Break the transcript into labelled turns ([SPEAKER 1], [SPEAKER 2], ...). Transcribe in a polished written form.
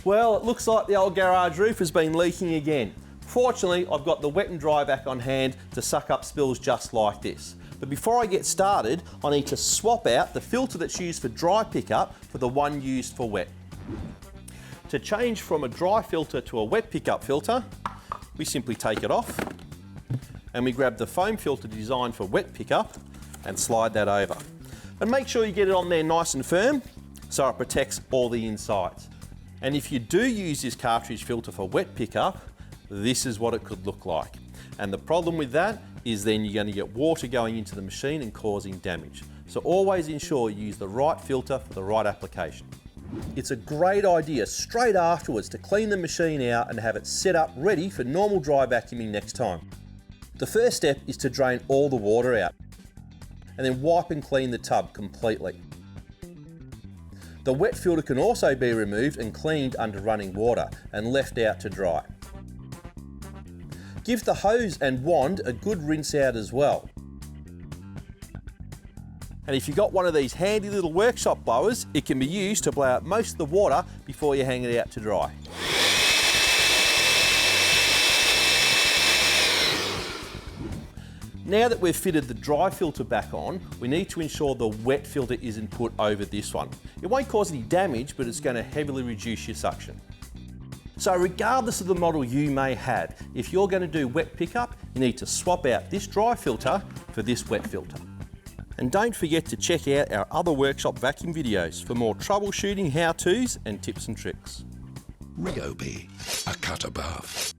[SPEAKER 1] Well, it looks like the old garage roof has been leaking again. Fortunately, I've got the Wet and Dry Vac on hand to suck up spills just like this. But before I get started, I need to swap out the filter that's used for dry pickup for the one used for wet. To change from a dry filter to a wet pickup filter, we simply take it off and we grab the foam filter designed for wet pickup and slide that over. And make sure you get it on there nice and firm so it protects all the insides. And if you do use this cartridge filter for wet pickup, this is what it could look like. And the problem with that is then you're going to get water going into the machine and causing damage. So always ensure you use the right filter for the right application. It's a great idea straight afterwards to clean the machine out and have it set up ready for normal dry vacuuming next time. The first step is to drain all the water out and then wipe and clean the tub completely. The wet filter can also be removed and cleaned under running water and left out to dry. Give the hose and wand a good rinse out as well. And if you've got one of these handy little workshop blowers, it can be used to blow out most of the water before you hang it out to dry. Now that we've fitted the dry filter back on, we need to ensure the wet filter isn't put over this one. It won't cause any damage, but it's going to heavily reduce your suction. So regardless of the model you may have, if you're going to do wet pickup, you need to swap out this dry filter for this wet filter. And don't forget to check out our other workshop vacuum videos for more troubleshooting how-tos and tips and tricks.
[SPEAKER 2] RYOBI, a cut above.